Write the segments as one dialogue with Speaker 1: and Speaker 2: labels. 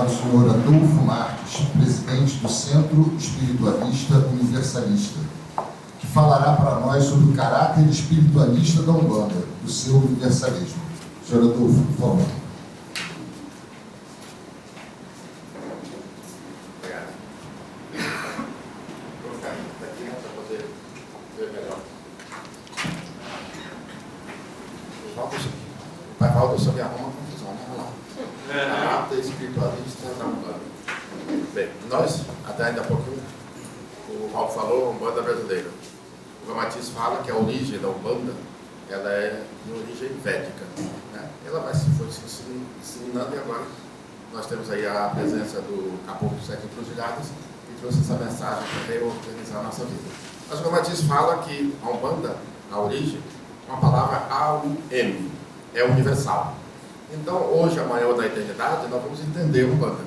Speaker 1: ao senhor Adolfo Marques, presidente do Centro Espiritualista Universalista, que falará para nós sobre o caráter espiritualista da Umbanda, do seu universalismo. Senhor Adolfo, por favor.
Speaker 2: Obrigado. Vou ficar aqui para poder ver melhor. O pai Valdo só me arruma confusão, né? Olha lá. Caráter espiritualista da Umbanda. Bem, nós, até ainda há pouquinho, o Valdo falou, Umbanda brasileira. O Gamatiz fala que a origem da Umbanda, ela é de origem védica, né? Ela foi se disseminando e agora nós temos aí a presença do Caboclo dos Sete Encruzilhadas que trouxe essa mensagem para reorganizar a nossa vida. Mas o Gamatiz fala que a Umbanda, a origem, é uma palavra A-U-M, é universal. Então, hoje, amanhã ou da eternidade, nós vamos entender a Umbanda,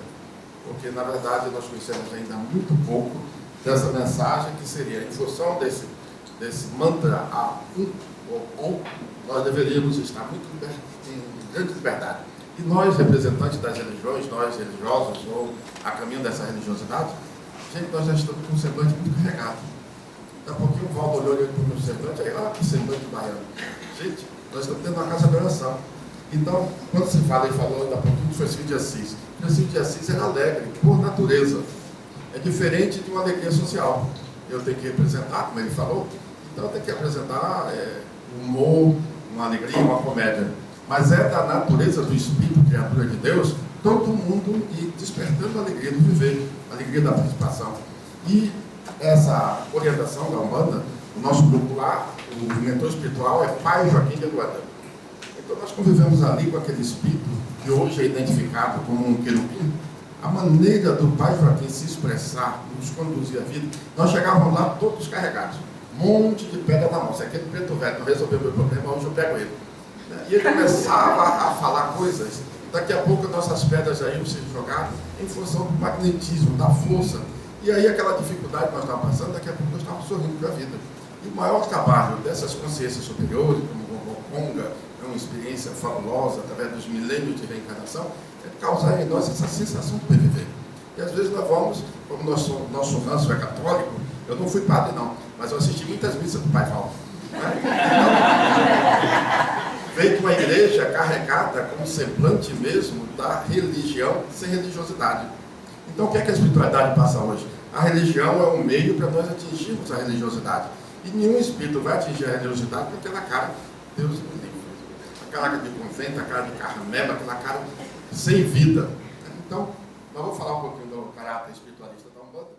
Speaker 2: porque na verdade nós conhecemos ainda muito pouco dessa mensagem que seria, em função desse mantra A-U ou OM, nós deveríamos estar muito em grande liberdade. E nós, representantes das religiões, nós religiosos, ou a caminho dessa religiosidade, gente, nós já estamos com um semblante muito carregado. Daqui a pouquinho o Valdo olhou para o meu semblante, aí, que semblante baiano. Gente, nós estamos dentro de uma casa de oração. Então, quando se fala, ele falou daqui a pouquinho de Francisco de Assis. Francisco de Assis era alegre, por natureza. É diferente de uma alegria social. Eu tenho que representar, como ele falou, então eu tenho que apresentar humor, uma alegria, uma comédia. Mas é da natureza do Espírito, criatura de Deus, todo mundo ir despertando a alegria do viver, a alegria da participação. E essa orientação da Umbanda, o nosso grupo lá, o mentor espiritual é Pai Joaquim de Luanda. Então nós convivemos ali com aquele espírito que hoje é identificado como um querubim. A maneira do Pai Joaquim se expressar, nos conduzir à vida, nós chegávamos lá todos carregados, um monte de pedra na mão. Se aquele preto velho não resolveu o meu problema, hoje eu pego ele. E ele começava a falar coisas, daqui a pouco nossas pedras já iam ser jogadas em função do magnetismo, da força. E aí aquela dificuldade que nós estávamos passando, daqui a pouco nós estávamos sorrindo para a vida. E o maior trabalho dessas consciências superiores, como o Conga, é uma experiência fabulosa, através dos milênios de reencarnação, é causar em nós essa sensação de viver. E às vezes nós vamos, como nosso ranço é católico, eu não fui padre não, mas eu assisti muitas missas do Pai Valdo. Veio uma igreja carregada com o semblante mesmo da religião sem religiosidade. Então o que é que a espiritualidade passa hoje? A religião é um meio para nós atingirmos a religiosidade. E nenhum espírito vai atingir a religiosidade com aquela cara, Deus me livre, aquela cara de convento, a cara de carmela, aquela cara sem vida. Então, nós vamos falar um pouquinho do caráter espiritualista da Umbanda.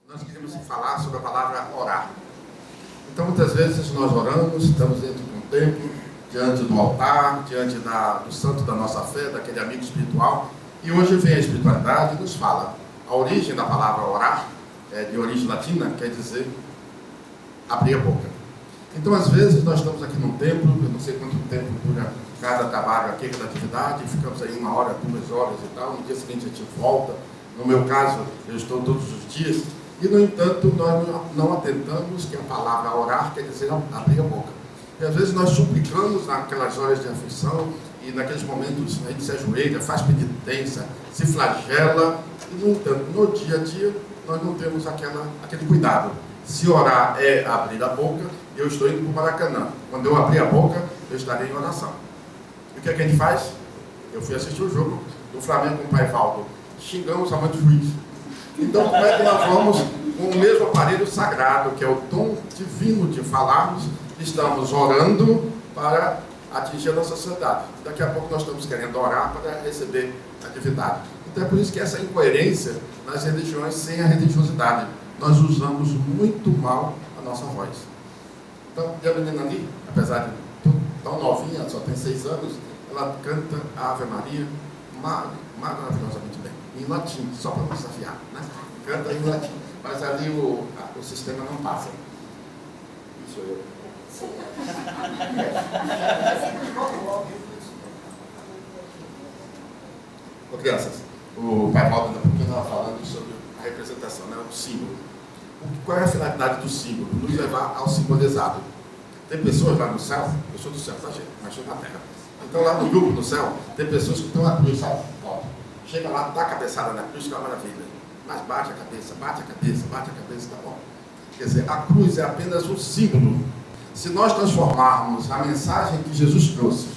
Speaker 2: Nós queremos falar sobre a palavra orar. Então, muitas vezes nós oramos, estamos dentro de um templo, diante do altar, diante do santo da nossa fé, daquele amigo espiritual. E hoje vem a espiritualidade e nos fala. A origem da palavra orar, é de origem latina, quer dizer abrir a boca. Então, às vezes, nós estamos aqui num templo, eu não sei quanto tempo dura cada trabalho aqui, cada atividade, ficamos aí 1 hora, 2 horas e tal, no dia seguinte a gente volta. No meu caso, eu estou todos os dias, e, no entanto, nós não atentamos que a palavra orar quer dizer abrir a boca. E, às vezes, nós suplicamos naquelas horas de aflição, e naqueles momentos a gente se ajoelha, faz penitência, se flagela, e, no entanto, no dia a dia, nós não temos aquele cuidado. Se orar é abrir a boca, eu estou indo para o Maracanã. Quando eu abrir a boca, eu estarei em oração. E o que é que a gente faz? Eu fui assistir o jogo do Flamengo com o Pai Valdo. Xingamos a mãe do juiz. Então, como é que nós vamos com o mesmo aparelho sagrado, que é o dom divino de falarmos, estamos orando para atingir a nossa sociedade. Daqui a pouco nós estamos querendo orar para receber a divindade. Então é por isso que essa incoerência nas religiões sem a religiosidade. Nós usamos muito mal a nossa voz. Então, a menina ali, apesar de tão novinha, só tem 6 anos, ela canta a Ave Maria maravilhosamente bem, em latim, só para nos desafiar, né? Canta em latim, mas ali o sistema não passa. Isso eu. Ô, crianças, o Pai Valdo ainda pouquinho estava falando sobre a representação, né? O símbolo. Qual é a finalidade do símbolo? Nos levar ao simbolizado. Tem pessoas lá no céu, eu sou do céu, tá, gente? Mas estou na terra. Então lá no grupo, no céu, tem pessoas que estão na cruz, sabe? chega lá, dá a cabeçada na cruz, que é uma maravilha. Mas bate a cabeça, bate a cabeça, bate a cabeça, tá bom. Quer dizer, a cruz é apenas um símbolo. Se nós transformarmos a mensagem que Jesus trouxe,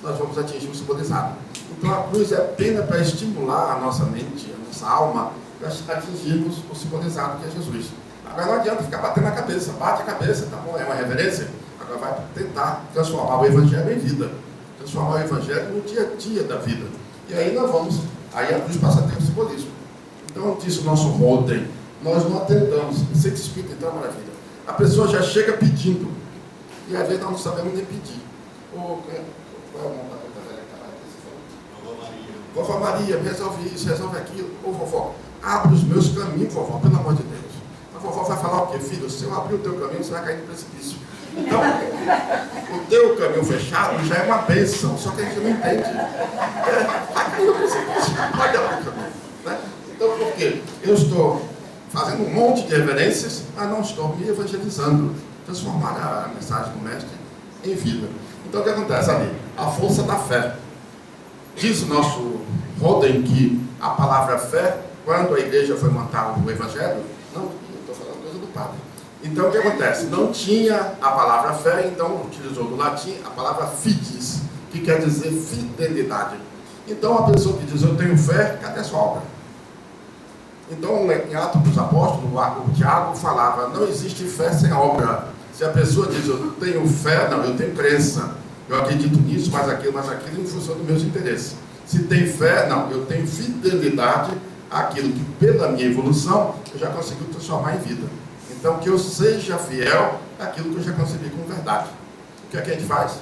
Speaker 2: nós vamos atingir o simbolizado. Então a cruz é apenas para estimular a nossa mente, a nossa alma, para atingirmos o simbolizado que é Jesus. Agora não adianta ficar batendo a cabeça, bate a cabeça, tá bom, é uma reverência. Agora vai tentar transformar o Evangelho em vida, transformar o Evangelho no dia a dia da vida. E aí aí a cruz passa a ter um simbolismo. Então disse o nosso Roden, nós não atentamos, o centro espírita então é maravilha. A pessoa já chega pedindo, e às vezes nós não sabemos nem pedir. Qual é o nome da coisa velha que você falou? Vovó Maria, resolve isso, resolve aquilo. Ô vovó, abre os meus caminhos, vovó, pelo amor de Deus. A vovó vai falar o quê? Filho, se eu abrir o teu caminho, você vai cair no precipício. Então, o teu caminho fechado já é uma bênção, só que a gente não entende. Vai cair no precipício, pode abrir o caminho. Né? Então, por quê? Eu estou fazendo um monte de reverências, mas não estou me evangelizando, transformar a mensagem do Mestre em vida. Então, o que acontece ali? A força da fé. Diz o nosso Roden que a palavra fé, quando a igreja foi montar o Evangelho, não, eu estou falando coisa do padre. Então, o que acontece? Não tinha a palavra fé, então utilizou do latim a palavra fides, que quer dizer fidelidade. Então, a pessoa que diz eu tenho fé, cadê a sua obra? Então, em Atos dos Apóstolos, o Tiago falava, não existe fé sem obra. Se a pessoa diz, eu tenho fé, não, eu tenho crença. Eu acredito nisso, mais aquilo, em função dos meus interesses. Se tem fé, não, eu tenho fidelidade àquilo que, pela minha evolução, eu já consegui transformar em vida. Então, que eu seja fiel àquilo que eu já concebi como verdade. O que é que a gente faz?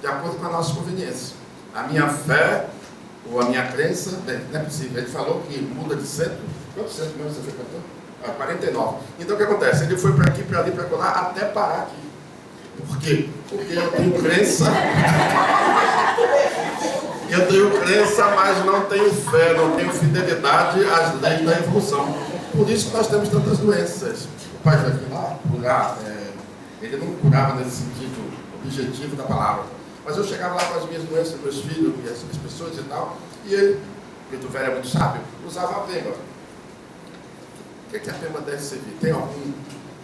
Speaker 2: De acordo com a nossa conveniência. A minha fé, ou a minha crença, não é possível. Ele falou que muda de centro. Quantos centros mesmo você frequentou? 49. Então o que acontece? Ele foi para aqui, para ali, para lá, até parar aqui. Por quê? Porque eu tenho crença. Eu tenho crença, mas não tenho fé, não tenho fidelidade às leis da evolução. Por isso que nós temos tantas doenças. O pai Joaquim lá, curar, ele não curava nesse sentido objetivo da palavra. Mas eu chegava lá com as minhas doenças, meus filhos, as pessoas e tal, e ele, porque o velho é muito sábio, usava a pemba. O que a pemba deve servir? Tem alguma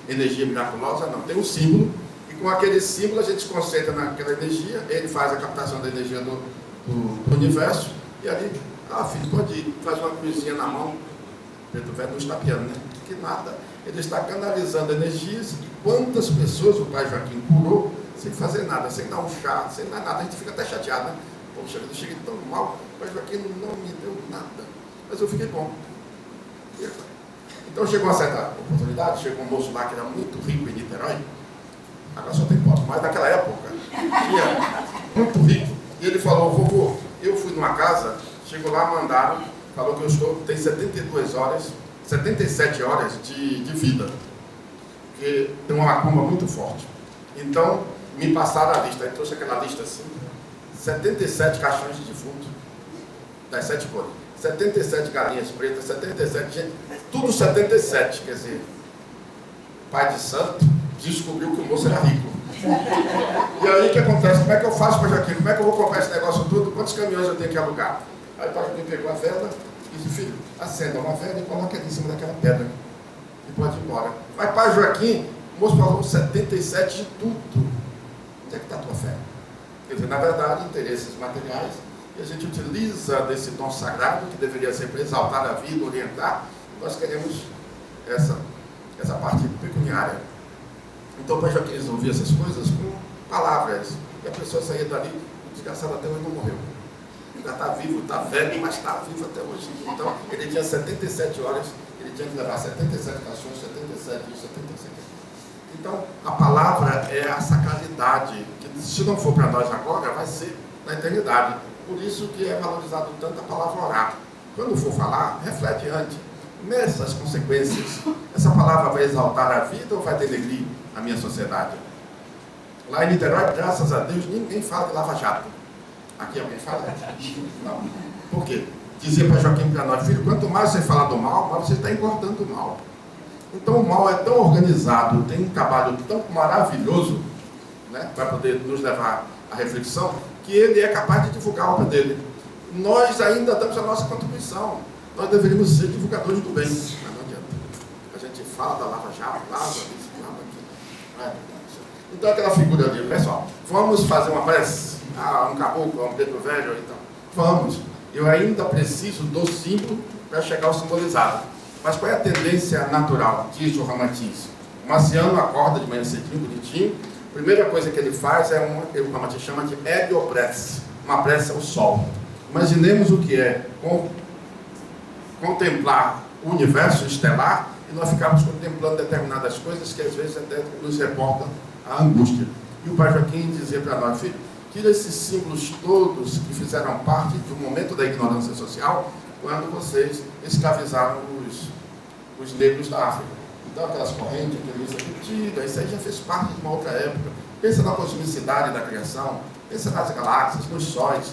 Speaker 2: energia miraculosa? Não. Tem um símbolo, e com aquele símbolo a gente se concentra naquela energia, ele faz a captação da energia do universo, e ali, filho, pode ir, faz uma cruzinha na mão. Preto Velho não está piando, né? Que nada. Ele está canalizando energias, e quantas pessoas o pai Joaquim curou, sem fazer nada, sem dar um chá, sem dar nada. A gente fica até chateado, né? Poxa, eu cheguei tão mal, o pai Joaquim não me deu nada, mas eu fiquei bom. Então chegou uma certa oportunidade, chegou um moço lá que era muito rico em Niterói, agora só tem pobre, mas naquela época tinha muito rico, e ele falou, vovô, eu fui numa casa, chegou lá, mandaram, falou que tem 72 horas, 77 horas de vida, que tem uma macumba muito forte. Então, me passaram a lista, ele trouxe aquela lista assim, 77 caixões de defunto, das 7 cores, 77 galinhas pretas, 77 gente, tudo 77, quer dizer, pai de santo descobriu que o moço era rico. E aí o que acontece? Como é que eu faço para Joaquim? Como é que eu vou comprar esse negócio tudo? Quantos caminhões eu tenho que alugar? Aí o pai Joaquim pegou a vela e disse, filho, acenda uma vela e coloca ali em cima daquela pedra e pode ir embora. Mas pai Joaquim, o moço falou 77 de tudo. Onde é que está a tua fé? Quer dizer, na verdade, interesses materiais, e a gente utiliza desse dom sagrado, que deveria ser para exaltar a vida, orientar, nós queremos essa parte pecuniária. Então, o pai Joaquim resolvia essas coisas com palavras, e a pessoa saía dali, o desgraçado até hoje não morreu. Ainda está vivo, está velho, mas está vivo até hoje. Então, ele tinha 77 horas, ele tinha que levar 77 caixões, 77 isso, 77. Então, a palavra é a sacralidade, que se não for para nós agora, vai ser na eternidade. Por isso que é valorizado tanto a palavra orar. Quando for falar, reflete antes. Nessas consequências, essa palavra vai exaltar a vida ou vai denegrir a minha sociedade? Lá em Niterói, graças a Deus, ninguém fala de Lava Jato. Aqui alguém fala? Não. Por quê? Dizia para Joaquim para nós, filho, quanto mais você fala do mal, mais você está engordando o mal. Então o mal é tão organizado, tem um trabalho tão maravilhoso, né, para poder nos levar à reflexão, que ele é capaz de divulgar a obra dele. nós ainda damos a nossa contribuição. Nós deveríamos ser divulgadores do bem, mas não adianta. A gente fala da Lava Jato, lava isso, lava aquilo. Então aquela figura ali, pessoal, vamos fazer uma prece? Um caboclo, um preto velho, então. Vamos. Eu ainda preciso do símbolo para chegar ao simbolizado. Mas qual é a tendência natural, diz o Ramatiz? O marciano acorda de manhã cedinho, bonitinho. A primeira coisa que ele faz é o Ramatiz chama de helioprece, uma prece ao sol. Imaginemos o que é contemplar o universo estelar e nós ficarmos contemplando determinadas coisas que às vezes até nos reportam a angústia. E o Pai Joaquim dizia para nós, filho, tira esses símbolos todos que fizeram parte do momento da ignorância social quando vocês escravizaram os negros da África. Então aquelas correntes, tira, isso aí já fez parte de uma outra época. Pensa na cosmicidade da criação, pensa nas galáxias, nos sóis,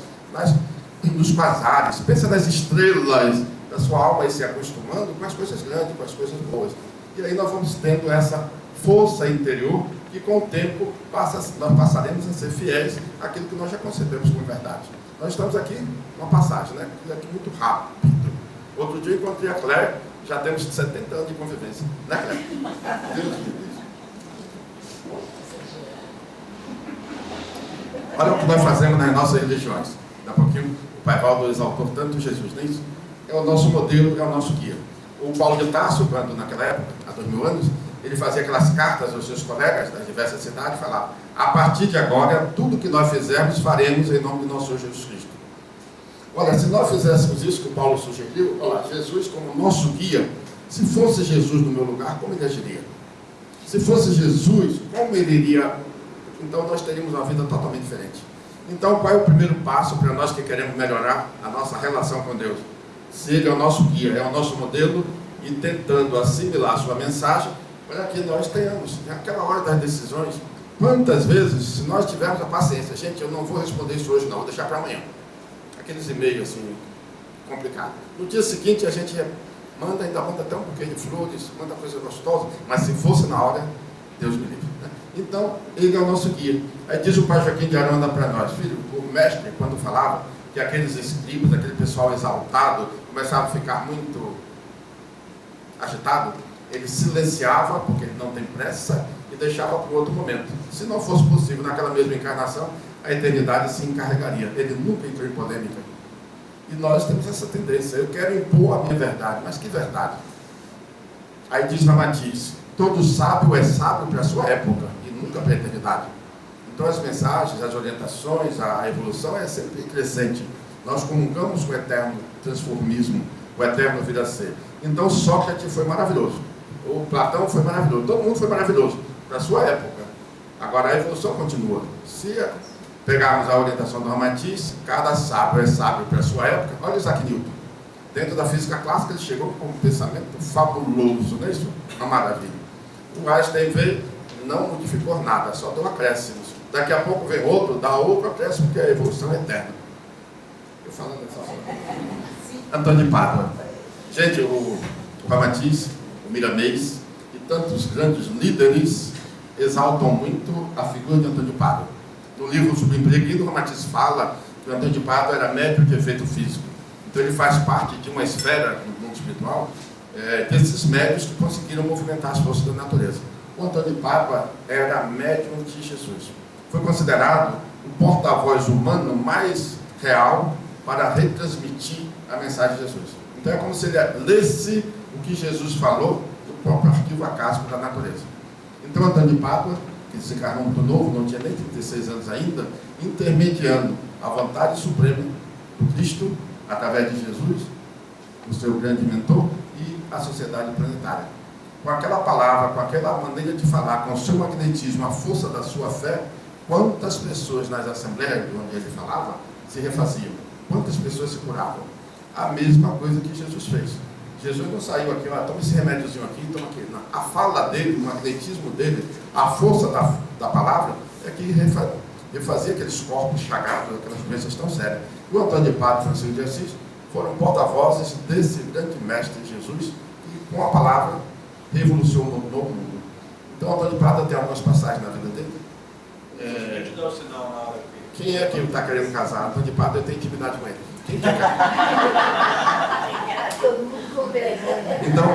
Speaker 2: nos quasares, pensa nas estrelas da sua alma e se acostumando com as coisas grandes, com as coisas boas. E aí nós vamos tendo essa força interior que com o tempo nós passaremos a ser fiéis àquilo que nós já concebemos como verdade. Nós estamos aqui, uma passagem, né? Aqui muito rápido. Outro dia eu encontrei a Claire, já temos 70 anos de convivência. Né, Claire? Olha o que nós fazemos nas nossas religiões. Daqui a pouquinho o Pai Valdo exaltou tanto Jesus, não é isso? É o nosso modelo, é o nosso guia. O Paulo de Tarso, quando naquela época, há 2000 anos, ele fazia aquelas cartas aos seus colegas das diversas cidades, falava, a partir de agora, tudo que nós fizermos, faremos em nome de nosso Senhor Jesus Cristo. Olha, se nós fizéssemos isso que o Paulo sugeriu, olha, Jesus como nosso guia, se fosse Jesus no meu lugar, como ele agiria? Se fosse Jesus, como ele iria? Então nós teríamos uma vida totalmente diferente. Então qual é o primeiro passo para nós que queremos melhorar a nossa relação com Deus? Se ele é o nosso guia, é o nosso modelo, e tentando assimilar a sua mensagem, para que nós tenhamos, naquela hora das decisões, quantas vezes, se nós tivermos a paciência, gente, eu não vou responder isso hoje não, vou deixar para amanhã. Aqueles e-mails assim, complicados. No dia seguinte a gente ainda manda até um buquê de flores, manda coisa gostosa, mas se fosse na hora, Deus me livre. Né? Então, ele é o nosso guia. Aí diz o Pai Joaquim de Aranda para nós, filho, o mestre, quando falava que aqueles escribas, aquele pessoal exaltado, começava a ficar muito agitado, ele silenciava, porque ele não tem pressa, e deixava para outro momento. Se não fosse possível, naquela mesma encarnação, a eternidade se encarregaria. Ele nunca entrou em polêmica. E nós temos essa tendência. Eu quero impor a minha verdade. Mas que verdade? Aí diz Ramatiz, todo sábio é sábio para a sua época e nunca para a eternidade. Então as mensagens, as orientações, a evolução é sempre crescente. Nós comungamos com o eterno transformismo, o eterno vir a ser. Então Sócrates foi maravilhoso. O Platão foi maravilhoso. Todo mundo foi maravilhoso para a sua época. Agora a evolução continua. Se pegarmos a orientação do Ramatiz, cada sábio é sábio para a sua época. Olha Isaac Newton. Dentro da física clássica, ele chegou com um pensamento fabuloso, não é isso? Uma maravilha. O Einstein veio, não modificou nada, só deu acréscimos. Daqui a pouco vem outro, dá outro acréscimo, porque a evolução é eterna. Eu falando dessa forma. Antônio de Pádua. Gente, o Ramatiz, o Miramês e tantos grandes líderes exaltam muito a figura de Antônio de Pádua. No livro sobre o Impreguido, o Ramatiz fala que o Antônio de Pádua era médium de efeito físico. Então ele faz parte de uma esfera no mundo espiritual desses médios que conseguiram movimentar as forças da natureza. O Antônio de Pádua era médium de Jesus. Foi considerado o porta-voz humano mais real para retransmitir a mensagem de Jesus. Então é como se ele lesse o que Jesus falou do próprio arquivo acásico da natureza. Então Antônio de Pádua, que desencarnou muito novo, não tinha nem 36 anos ainda, intermediando a vontade suprema do Cristo, através de Jesus, o seu grande mentor, e a sociedade planetária. Com aquela palavra, com aquela maneira de falar, com o seu magnetismo, a força da sua fé, quantas pessoas nas assembleias onde ele falava se refaziam? Quantas pessoas se curavam? A mesma coisa que Jesus fez. Jesus não saiu aqui, toma esse remédiozinho aqui, toma aqui. Não. A fala dele, o magnetismo dele, a força da palavra, é que refazia aqueles corpos chagados, aquelas doenças tão sérias. O Antônio de Pádua e Francisco de Assis foram porta-vozes desse grande mestre Jesus, que com a palavra revolucionou o novo mundo. Então, Antônio de Pádua tem algumas passagens na vida dele. Quem é que está querendo casar? Antônio de Pádua tem intimidade com ele. Quem quer casar?
Speaker 3: Todo mundo com vergonha.
Speaker 2: Então,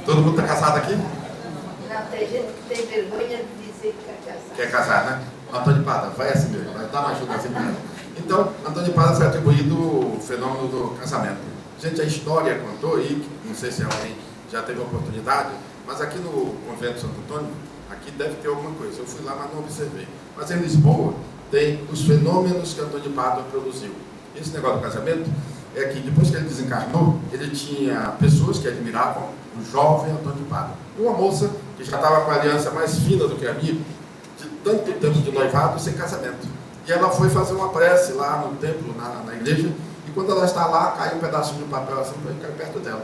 Speaker 2: todo mundo está casado aqui?
Speaker 3: Não, tem gente que tem vergonha de dizer que quer casar.
Speaker 2: Quer casar, né? Antônio Pada, vai assim mesmo, vai dar uma ajuda assim mesmo. Então, Antônio Pada foi atribuído o fenômeno do casamento. Gente, a história contou, e não sei se alguém já teve a oportunidade, mas aqui no Convento Santo Antônio, aqui deve ter alguma coisa. Eu fui lá, mas não observei. Mas em Lisboa, tem os fenômenos que Antônio Pada produziu. Esse negócio do casamento é que depois que ele desencarnou, ele tinha pessoas que admiravam o jovem Antônio Pada. Uma moça que já estava com a aliança mais fina do que a minha, de tanto tempo de noivado sem casamento. E ela foi fazer uma prece lá no templo, na igreja, e quando ela está lá, cai um pedacinho de papel assim para ficar perto dela.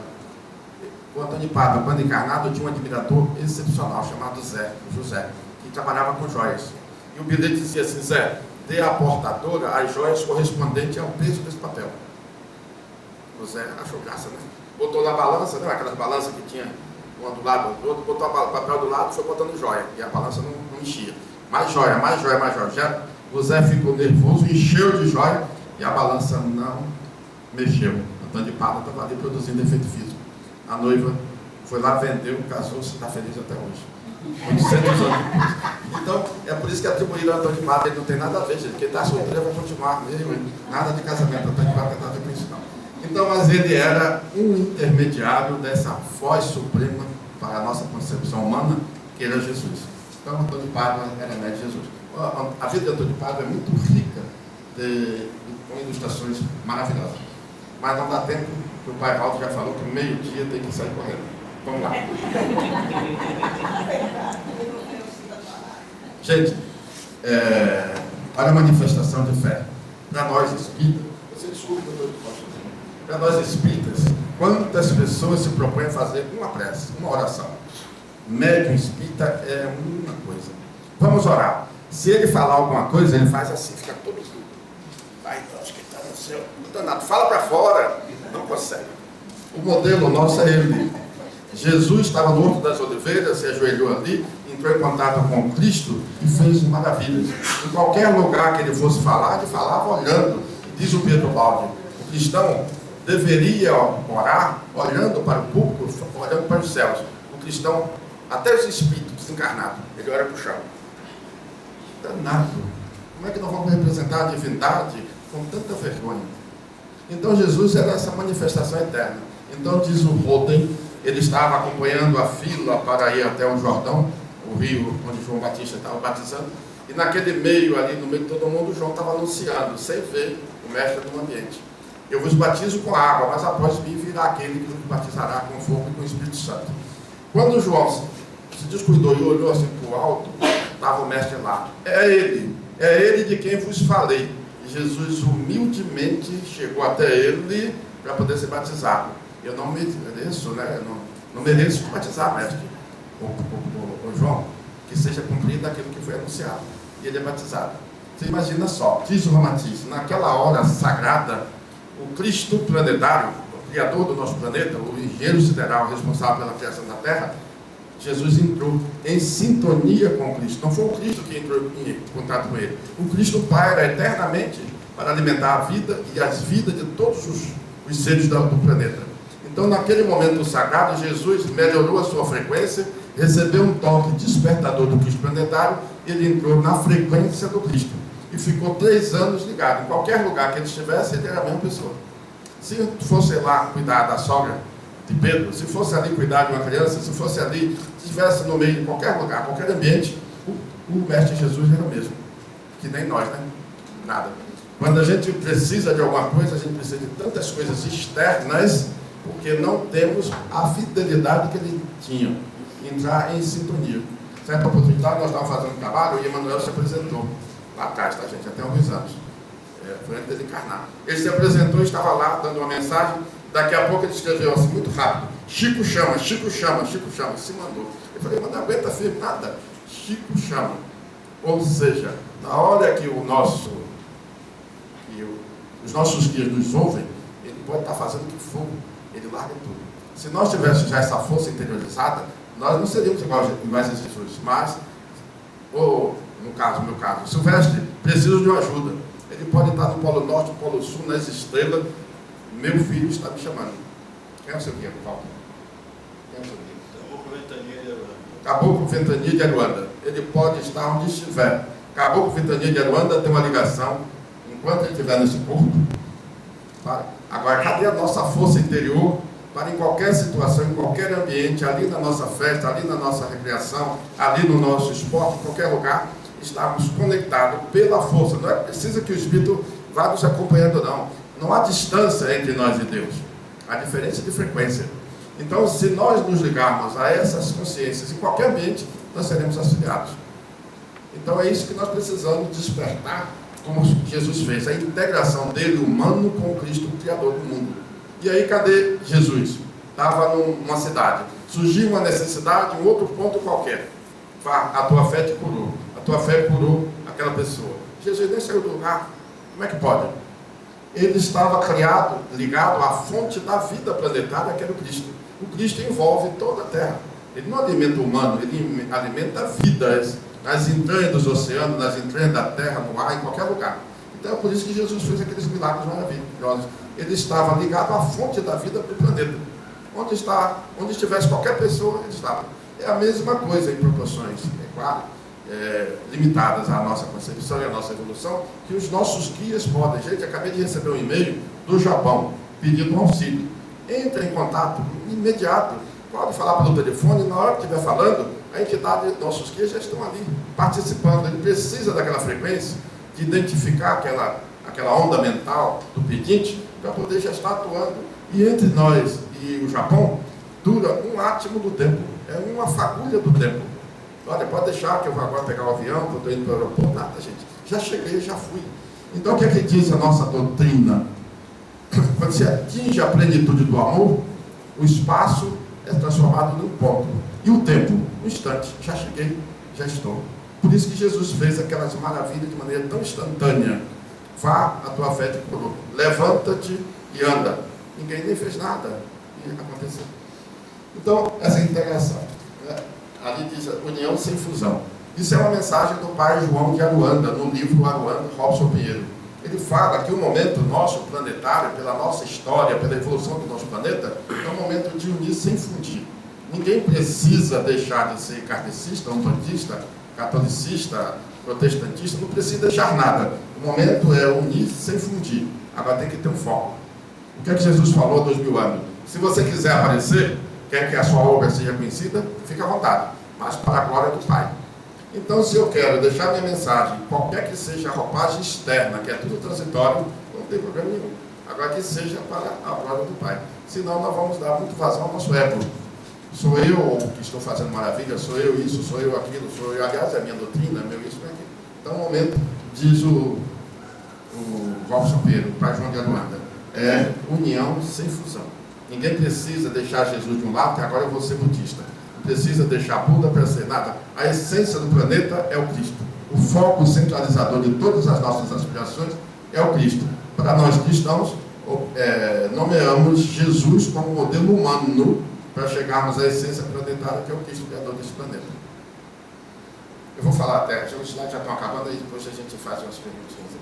Speaker 2: O Antônio Pada, quando encarnado, tinha um admirador excepcional chamado José, que trabalhava com joias. E o bilhete dizia assim: Zé, dê à portadora as joias correspondentes ao peso desse papel. José achou graça, né? Botou na balança, não é aquelas balanças que tinha uma do lado do outro, botou o papel do lado e foi botando joia. E a balança não enchia. Mais joia, mais joia, mais joia. Já José ficou nervoso, encheu de joia e a balança não mexeu. Antônio Pada estava ali produzindo efeito físico. A noiva foi lá, vendeu, casou-se e está feliz até hoje. 800 anos depois. Então, é por isso que atribuíram a Antônio Pada. Ele não tem nada a ver, gente. Quem está solteiro vai continuar mesmo. Nada de casamento. Antônio Pada não tem nada a ver com isso, não. Então, mas ele era um intermediário dessa voz suprema para a nossa concepção humana, que era Jesus. Então, Antônio Pada era médio de Jesus. A vida de Antônio Pada é muito rica com ilustrações maravilhosas. Mas não dá tempo, porque o pai Valdo já falou que meio-dia tem que sair correndo. Vamos lá. Gente, olha a manifestação de fé. Para nós espíritas, você desculpa que eu estou para nós espíritas, quantas pessoas se propõem a fazer uma prece, uma oração? Médium espírita é uma coisa. Vamos orar. Se ele falar alguma coisa, ele faz assim, fica todo duro. Vai, Deus, que está no céu. Não está nada. Fala para fora. Não consegue. O modelo nosso é ele. Jesus estava no Horto das Oliveiras, se ajoelhou ali, entrou em contato com Cristo e fez maravilhas. Em qualquer lugar que ele fosse falar, ele falava olhando. Diz o Pedro Baldi, o cristão deveria orar olhando para o público, olhando para os céus. O cristão, até os espíritos desencarnados, ele olha para o chão. Danado. Como é que nós vamos representar a divindade com tanta vergonha? Então Jesus era essa manifestação eterna. Então diz o Roden, ele estava acompanhando a fila para ir até o Jordão, o rio onde João Batista estava batizando, e naquele meio ali, no meio de todo mundo, João estava anunciando, sem ver o mestre no ambiente. Eu vos batizo com água, mas após mim virá aquele que vos batizará com fogo e com o Espírito Santo. Quando João se descuidou e olhou assim para o alto, estava o mestre lá. É ele de quem vos falei. E Jesus humildemente chegou até ele para poder ser batizado. Eu não mereço, né? Eu não mereço te batizar, mestre. O João, que seja cumprido aquilo que foi anunciado. E ele é batizado. Você imagina só, diz o Ramatiz, naquela hora sagrada, o Cristo planetário, o Criador do nosso planeta, o engenheiro sideral responsável pela criação da Terra, Jesus entrou em sintonia com o Cristo. Não foi o Cristo que entrou em contato com ele. O Cristo paira eternamente para alimentar a vida e as vidas de todos os seres do planeta. Então, naquele momento sagrado, Jesus melhorou a sua frequência, recebeu um toque despertador do Cristo planetário, ele entrou na frequência do Cristo e ficou 3 anos ligado. Em qualquer lugar que ele estivesse, ele era a mesma pessoa. Se fosse lá cuidar da sogra de Pedro, se fosse ali cuidar de uma criança, se fosse ali, se estivesse no meio de qualquer lugar, qualquer ambiente, o mestre Jesus era o mesmo. Que nem nós, né? Nada. Quando a gente precisa de alguma coisa, a gente precisa de tantas coisas externas, porque não temos a fidelidade que ele tinha. Entrar em sintonia. Certa oportunidade, nós estávamos fazendo um trabalho e Emmanuel se apresentou. Lá atrás, tá, gente? Até alguns anos. Foi antes dele encarnar. Ele se apresentou, estava lá dando uma mensagem. Daqui a pouco ele escreveu assim, muito rápido: Chico chama, Chico chama, Chico chama. Se mandou. Eu falei, mas não aguenta firme nada. Chico chama. Ou seja, na hora que os nossos guias nos ouvem, ele pode estar fazendo o que for. Ele larga tudo. Se nós tivéssemos já essa força interiorizada, nós não seríamos iguais a Jesus. Mas, ou no caso, meu caso, Silvestre, preciso de uma ajuda. Ele pode estar no Polo Norte, no Polo Sul, nas estrelas. Meu filho está me chamando. Quem é o seu guia, Paulo? Quem é o seu guia? Caboclo Ventania de Aruanda. Ele pode estar onde estiver. Caboclo Ventania de Aruanda tem uma ligação. Enquanto ele estiver nesse corpo, para. Agora, cadê a nossa força interior para em qualquer situação, em qualquer ambiente, ali na nossa festa, ali na nossa recreação, ali no nosso esporte, em qualquer lugar, estarmos conectados pela força. Não é preciso que o Espírito vá nos acompanhando, não. Não há distância entre nós e Deus. Há diferença de frequência. Então, se nós nos ligarmos a essas consciências, em qualquer ambiente, nós seremos auxiliados. Então, é isso que nós precisamos despertar, como Jesus fez, a integração dele, humano, com o Cristo, o Criador do mundo. E aí, cadê Jesus? Estava numa cidade. Surgiu uma necessidade, um outro ponto qualquer. A tua fé te curou. A tua fé curou aquela pessoa. Jesus nem saiu do lugar. Como é que pode? Ele estava criado, ligado à fonte da vida planetária, que era o Cristo. O Cristo envolve toda a Terra. Ele não alimenta o humano, ele alimenta vidas nas entranhas dos oceanos, nas entranhas da Terra, no ar, em qualquer lugar. Então é por isso que Jesus fez aqueles milagres maravilhosos. Ele estava ligado à fonte da vida do planeta. Onde estivesse qualquer pessoa, ele estava. É a mesma coisa em proporções, é claro, limitadas à nossa concepção e à nossa evolução, que os nossos guias podem. Gente, acabei de receber um e-mail do Japão, pedindo um auxílio. Entra em contato imediato, pode falar pelo telefone, na hora que estiver falando, a entidade, nossos guias já estão ali, participando. Ele precisa daquela frequência, de identificar aquela onda mental do pedinte, para poder já estar atuando. E entre nós e o Japão, dura um átimo do tempo, é uma fagulha do tempo. Olha, pode deixar que eu vou agora pegar o avião, que eu estou indo para o aeroporto. Nada, gente. Já cheguei, já fui. Então, o que é que diz a nossa doutrina? Quando se atinge a plenitude do amor, o espaço é transformado num ponto. E o tempo, um instante. Já cheguei, já estou. Por isso que Jesus fez aquelas maravilhas de maneira tão instantânea. Vá, a tua fé te curou. Levanta-te e anda. Ninguém nem fez nada. E aconteceu. Então, essa integração. Ali diz união sem fusão. Isso é uma mensagem do pai João de Aruanda, no livro Aruanda, Robson Pinheiro. Ele fala que o momento nosso planetário, pela nossa história, pela evolução do nosso planeta, é um momento de unir sem fundir. Ninguém precisa deixar de ser kardecista, umbandista, catolicista, protestantista, não precisa deixar nada. O momento é unir sem fundir. Agora tem que ter um foco. O que é que Jesus falou há 2000 anos? Se você quiser aparecer, quer que a sua obra seja conhecida, fique à vontade, mas para a glória do Pai. Então, se eu quero deixar minha mensagem, qualquer que seja a roupagem externa, que é tudo transitório, não tem problema nenhum. Agora que seja para a glória do Pai. Senão, nós vamos dar muito vazão ao nosso ego. Sou eu que estou fazendo maravilha, sou eu isso, sou eu aquilo, sou eu, aliás, é a minha doutrina, meu isso, meu aquilo. Então, no momento, diz o Robson Pinheiro, pai João de Aruanda, é união sem fusão. Ninguém precisa deixar Jesus de um lado, que agora eu vou ser budista. Não precisa deixar Buda para ser nada. A essência do planeta é o Cristo. O foco centralizador de todas as nossas aspirações é o Cristo. Para nós cristãos, nomeamos Jesus como modelo humano para chegarmos à essência planetária, que é o Cristo criador desse planeta. Eu vou falar até, os slides já estão acabando, aí depois a gente faz umas perguntinhas.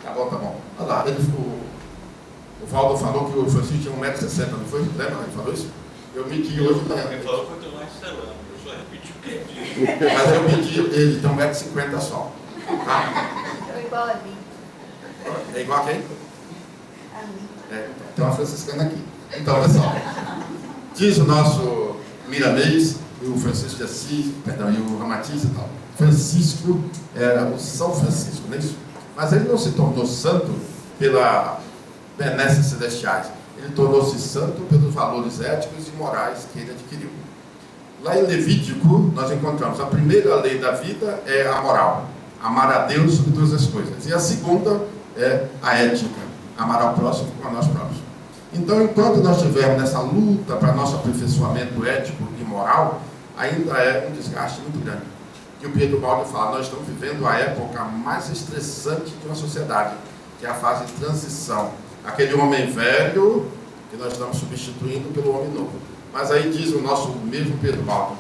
Speaker 2: Tá bom, tá bom. Olha lá, o Valdo falou que o Francisco tinha 1,60m, não foi? Lembra? Ele falou isso? Eu medi hoje.
Speaker 4: Ele falou que eu estou mais selando, eu só repeti o que ele disse.
Speaker 2: Mas eu medi, ele tem 1,50m só. Tá?
Speaker 3: É igual a mim.
Speaker 2: É igual a quem?
Speaker 3: A mim.
Speaker 2: Tem uma franciscana aqui. Então, pessoal, diz o nosso Miramês, o Francisco de Assis, perdão, e o Ramatiz e tal. Francisco era o São Francisco, não é isso? Mas ele não se tornou santo pela benesses celestiais. Ele tornou-se santo pelos valores éticos e morais que ele adquiriu. Lá em Levítico, nós encontramos a primeira lei da vida é a moral. Amar a Deus sobre todas as coisas. E a segunda é a ética. Amar ao próximo como a nós próprios. Então, enquanto nós estivermos nessa luta para nosso aperfeiçoamento ético e moral, ainda é um desgaste muito grande. E o Pedro Baldi fala, nós estamos vivendo a época mais estressante de uma sociedade, que é a fase de transição. Aquele homem velho que nós estamos substituindo pelo homem novo. Mas aí diz o nosso mesmo Pedro Baldi,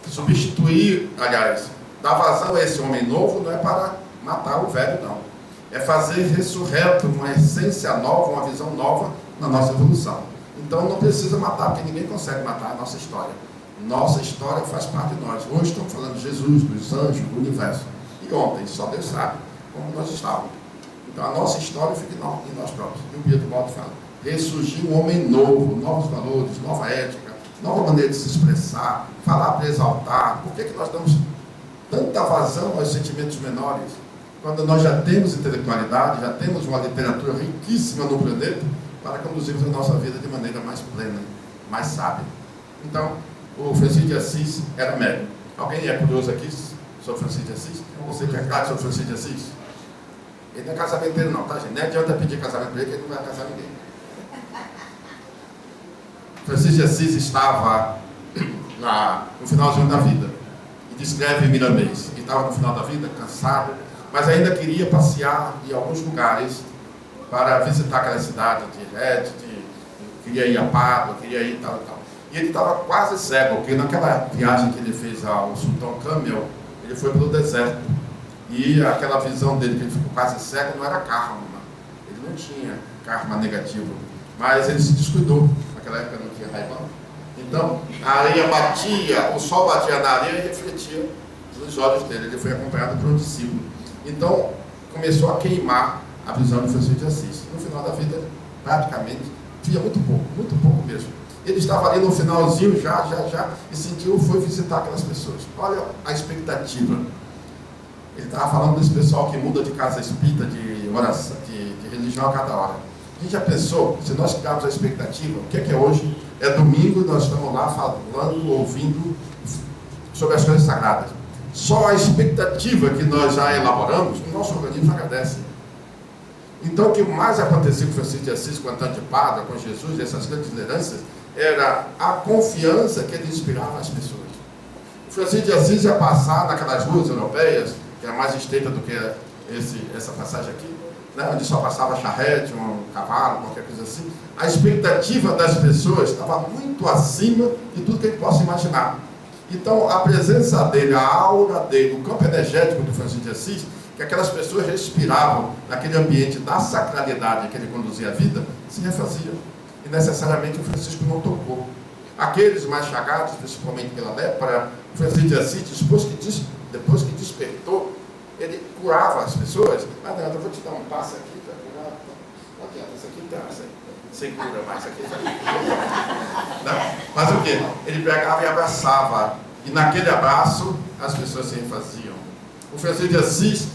Speaker 2: substituir, aliás, dar vazão a esse homem novo não é para matar o velho, não. É fazer ressurreto uma essência nova, uma visão nova na nossa evolução. Então não precisa matar, porque ninguém consegue matar a nossa história. Nossa história faz parte de nós. Hoje estamos falando de Jesus, dos anjos, do universo. E ontem, só Deus sabe como nós estávamos. Então a nossa história fica em nós próprios. E o Pedro Baldo fala, ressurgiu um homem novo, novos valores, nova ética, nova maneira de se expressar, falar para exaltar. Por que nós damos tanta vazão aos sentimentos menores? Quando nós já temos intelectualidade, já temos uma literatura riquíssima no planeta, para conduzirmos a nossa vida de maneira mais plena, mais sábia. Então, o Francisco de Assis era médium. Alguém é curioso aqui sobre Francisco de Assis? Você que é claro sobre Francisco de Assis? Ele não é casamenteiro não, tá, gente? Nem adianta pedir casamento para ele, que ele não vai casar ninguém. Francisco de Assis estava no finalzinho da vida. E descreve Miramês. Ele estava no final da vida, cansado, mas ainda queria passear em alguns lugares para visitar aquela cidade de Red, queria ir a Pádua, queria ir tal e tal. E ele estava quase cego, porque naquela viagem que ele fez ao Sultão Camel, ele foi pelo deserto. E aquela visão dele, que ele ficou quase cego, não era karma. Ele não tinha karma negativo. Mas ele se descuidou. Naquela época não tinha Ray-Ban. Então, a areia batia, o sol batia na areia e refletia nos olhos dele. Ele foi acompanhado por um discípulo. Então, começou a queimar a visão de Francisco de Assis. No final da vida, praticamente, via muito pouco mesmo. Ele estava ali no finalzinho, já, e sentiu, foi visitar aquelas pessoas. Olha a expectativa. Ele estava falando desse pessoal que muda de casa espírita, de oração, de religião a cada hora. A gente já pensou, se nós criarmos a expectativa, o que é hoje? É domingo, nós estamos lá falando, ouvindo sobre as coisas sagradas. Só a expectativa que nós já elaboramos, o nosso organismo agradece. Então, o que mais acontecia com Francisco de Assis, com Antônio de Pádua, com Jesus, essas grandes lideranças, era a confiança que ele inspirava as pessoas. O Francisco de Assis ia passar naquelas ruas europeias, que é mais estreita do que essa passagem aqui, né, onde só passava charrete, um cavalo, qualquer coisa assim. A expectativa das pessoas estava muito acima de tudo que ele possa imaginar. Então, a presença dele, a aura dele, o campo energético do Francisco de Assis, que aquelas pessoas respiravam naquele ambiente da sacralidade que ele conduzia a vida, se refazia. E necessariamente o Francisco não tocou. Aqueles mais chagados, principalmente pela lepra, o Francisco de Assis, depois que despertou, ele curava as pessoas. Mas não, eu vou te dar um passo aqui para curar. Não adianta, isso aqui tá sem cura mais, isso aqui não. Mas o quê? Ele pegava e abraçava. E naquele abraço, as pessoas se refaziam. O Francisco de Assis,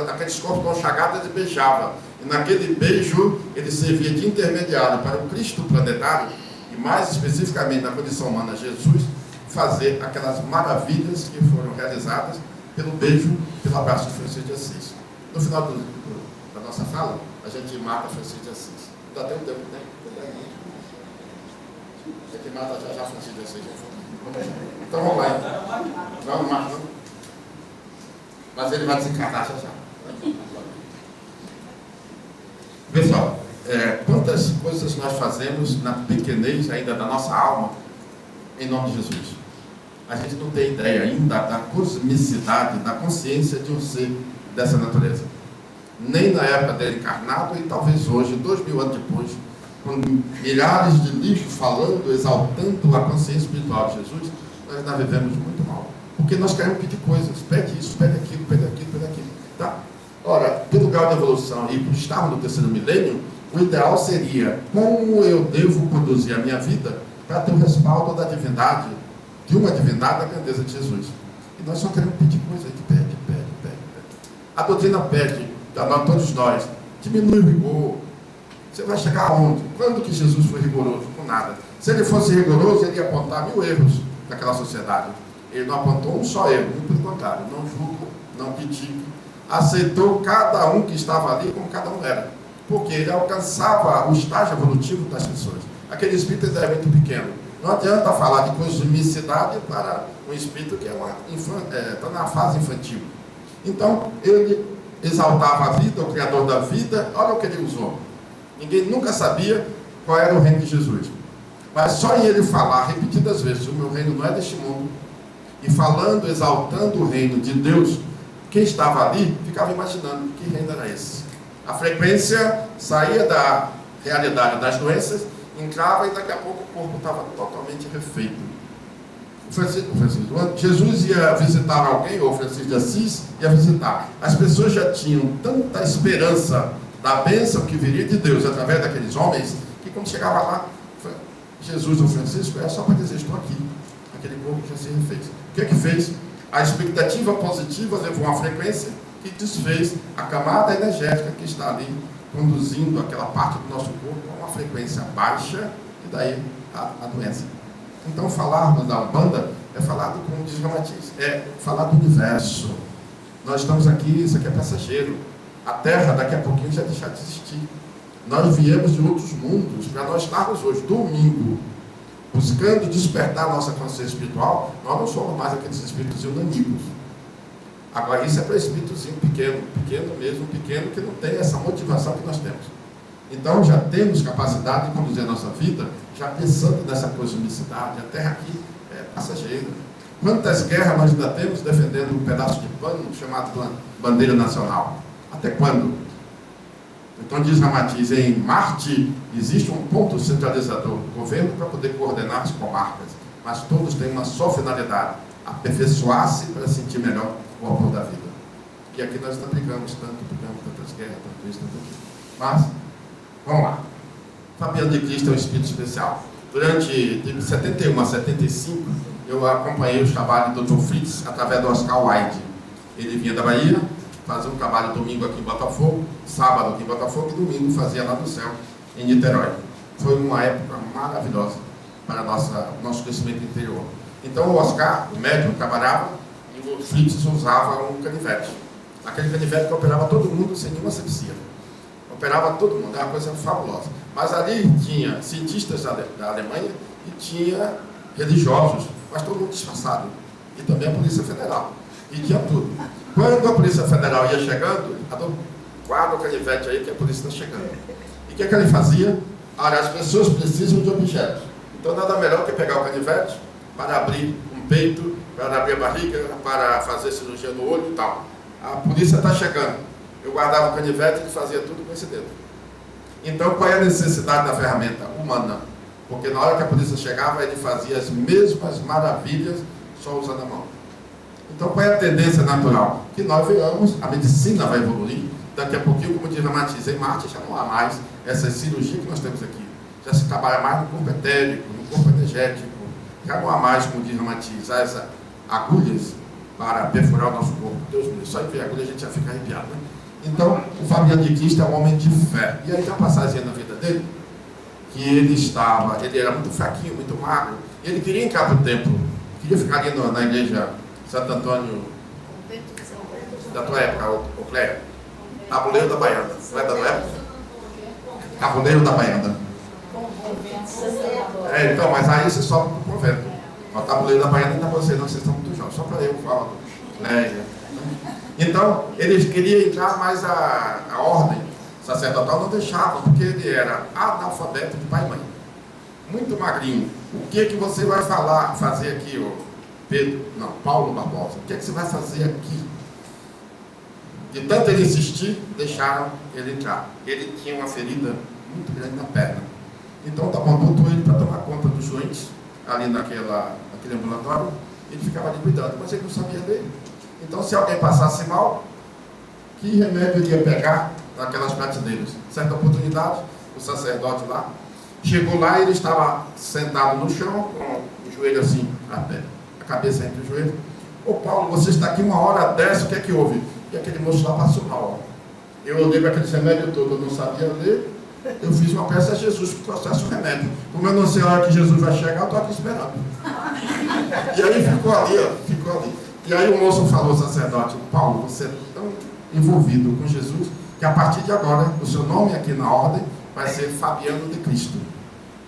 Speaker 2: aqueles corpos tão chagados, ele beijava. E naquele beijo, ele servia de intermediário para o Cristo planetário, e mais especificamente na condição humana, Jesus, fazer aquelas maravilhas que foram realizadas pelo beijo, pelo abraço de Francisco de Assis. No final da nossa fala, a gente mata Francisco de Assis. Ainda tem um tempo, né? A gente mata já Francisco de Assis. Então vamos lá. Então. Não mata, não. Mas ele vai desencarnar já. Pessoal, quantas coisas nós fazemos na pequenez ainda da nossa alma, em nome de Jesus? A gente não tem ideia ainda da cosmicidade, da consciência de um ser dessa natureza. Nem na época dele encarnado, e talvez hoje, 2000 anos depois, com milhares de livros falando, exaltando a consciência espiritual de Jesus, nós ainda vivemos muito mal. Porque nós queremos pedir coisas, pede isso, pede aquilo, pede aquilo, pede aquilo. Tá? Ora, pelo grau de evolução e por estarmos no terceiro milênio, o ideal seria como eu devo conduzir a minha vida para ter o respaldo da divindade, de uma divindade da grandeza de Jesus. E nós só queremos pedir coisa, a gente pede. A doutrina pede, a todos nós, diminui o rigor. Você vai chegar aonde? Quando que Jesus foi rigoroso? Com nada. Se ele fosse rigoroso, ele ia apontar 1000 erros naquela sociedade. Ele não apontou um só erro, muito pelo contrário, não julga, não critica, aceitou cada um que estava ali como cada um era, porque ele alcançava o estágio evolutivo das pessoas. Aquele espírito é muito pequeno. Não adianta falar de cosmicidade para um espírito que está na fase infantil. Então, ele exaltava a vida, o Criador da vida. Olha o que ele usou. Ninguém nunca sabia qual era o reino de Jesus. Mas só em ele falar repetidas vezes, o meu reino não é deste mundo, e falando, exaltando o reino de Deus, quem estava ali ficava imaginando que reino era esse. A frequência saía da realidade das doenças, entrava e daqui a pouco o corpo estava totalmente refeito. Jesus ia visitar alguém, ou Francisco de Assis ia visitar. As pessoas já tinham tanta esperança da bênção que viria de Deus através daqueles homens, que quando chegava lá, Jesus ou Francisco, era só para dizer: estou aqui. Aquele corpo já se refez. O que é que fez? A expectativa positiva levou uma frequência que desfez a camada energética que está ali, conduzindo aquela parte do nosso corpo a uma frequência baixa, e daí a doença. Então, falarmos da Umbanda é falar, como diz Ramatiz, é falar do universo. Nós estamos aqui, isso aqui é passageiro. A Terra daqui a pouquinho já deixar de existir. Nós viemos de outros mundos para nós estarmos hoje, domingo, buscando despertar a nossa consciência espiritual. Nós não somos mais aqueles espíritos unânicos. Agora, isso é para espíritozinho pequeno, pequeno mesmo, pequeno, que não tem essa motivação que nós temos. Então, já temos capacidade de conduzir a nossa vida, já pensando nessa cosmicidade. A Terra aqui é passageira. Quantas guerras nós ainda temos defendendo um pedaço de pano chamado bandeira nacional? Até quando? Então, diz Ramatiz, em Marte existe um ponto centralizador, o governo, para poder coordenar as comarcas, mas todos têm uma só finalidade: aperfeiçoar-se para sentir melhor o amor da vida. E aqui nós brigamos tantas guerras, tanto isso, tanto aquilo. Mas, vamos lá. Fabiano de Cristo é um espírito especial. Durante de 71 a 75, eu acompanhei os trabalhos do Dr. Fritz através do Oscar Wilde. Ele vinha da Bahia, fazia um trabalho domingo aqui em Botafogo, sábado aqui em Botafogo, e domingo fazia lá no céu, em Niterói. Foi uma época maravilhosa para nosso crescimento interior. Então o Oscar, o médium, trabalhava e o Fritz usava um canivete. Aquele canivete que operava todo mundo sem nenhuma asepsia. Operava todo mundo, era uma coisa fabulosa. Mas ali tinha cientistas da Alemanha e tinha religiosos, mas todo mundo disfarçado. E também a Polícia Federal. E tinha tudo. Quando a Polícia Federal ia chegando, guarda o canivete aí que a polícia está chegando. E o que ele fazia? Olha, as pessoas precisam de objetos. Então nada melhor que pegar o canivete para abrir um peito, para abrir a barriga, para fazer cirurgia no olho e tal. A polícia está chegando. Eu guardava o canivete e fazia tudo com esse dedo. Então, qual é a necessidade da ferramenta humana? Porque na hora que a polícia chegava, ele fazia as mesmas maravilhas, só usando a mão. Então, qual é a tendência natural? Que nós venhamos, a medicina vai evoluir. Daqui a pouquinho, como diz Ramatiz, em Marte já não há mais essa cirurgia que nós temos aqui. Já se trabalha mais no corpo etérico, no corpo energético. Já não há mais, como diz Ramatiz, essas agulhas para perfurar o nosso corpo. Deus me livre, só em ver a agulha a gente já fica arrepiado, né? Então, o Fabiano de Cristo é um homem de fé. E aí tem uma passagem na vida dele, que ele era muito fraquinho, muito magro, e ele queria entrar para o templo, queria ficar ali na igreja Santo Antônio, da tua época, o Cléio, Tabuleiro da Baiana. Não é da tua época? Tabuleiro da Baiana. Então, mas aí você sobe para o convento. O Tabuleiro da Baiana ainda você não, vocês estão muito jovens, só para eu falar do Cléio. Então, eles queriam entrar, mas a ordem sacerdotal não deixava, porque ele era analfabeto de pai e mãe. Muito magrinho. O que é que você vai fazer aqui, Paulo Barbosa? O que é que você vai fazer aqui? De tanto ele insistir, deixaram ele entrar. Ele tinha uma ferida muito grande na perna. Então, botou ele para tomar conta dos doentes, ali naquele ambulatório. Ele ficava ali cuidando, mas ele não sabia dele. Então, se alguém passasse mal, que remédio ele ia pegar naquelas prateleiras? Certa oportunidade, o sacerdote lá chegou lá e ele estava sentado no chão, com o joelho assim, a cabeça entre o joelho. Ô Paulo, você está aqui uma hora dessa, o que é que houve? E aquele moço lá passou mal. Eu olhei para aquele remédio todo, eu não sabia ler. Eu fiz uma peça a Jesus que trouxesse o remédio. Como eu não sei a hora que Jesus vai chegar, eu estou aqui esperando. E aí ficou ali. E aí o moço falou, sacerdote: Paulo, você é tão envolvido com Jesus, que a partir de agora, o seu nome aqui na ordem vai ser Fabiano de Cristo.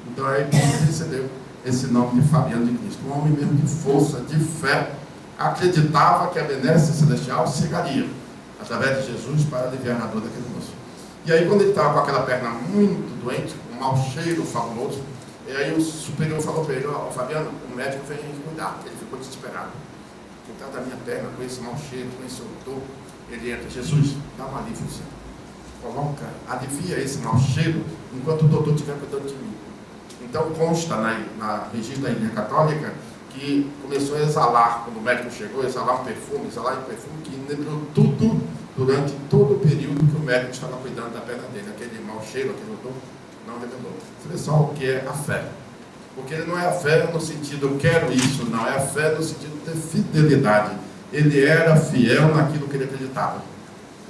Speaker 2: Então aí ele recebeu esse nome de Fabiano de Cristo. Um homem mesmo de força, de fé, acreditava que a benéfica celestial chegaria através de Jesus para aliviar a dor daquele moço. E aí quando ele estava com aquela perna muito doente, um mau cheiro fabuloso, e aí o superior falou para ele: Fabiano, o médico veio cuidar. Ele ficou desesperado. quem está da minha perna, com esse mau cheiro, com esse odor, ele entra, Jesus, dá um alívio, Senhor. Coloca, alivia esse mau cheiro, enquanto o doutor estiver cuidando de mim. Então consta na registro da Igreja Católica que começou a exalar, quando o médico chegou, exalar um perfume que inebriou tudo durante todo o período que o médico estava cuidando da perna dele. Aquele mau cheiro, aquele odor, não revelou. Você vê só o que é a fé. Porque ele não é a fé no sentido, eu quero isso, não. É a fé no sentido de fidelidade. Ele era fiel naquilo que ele acreditava.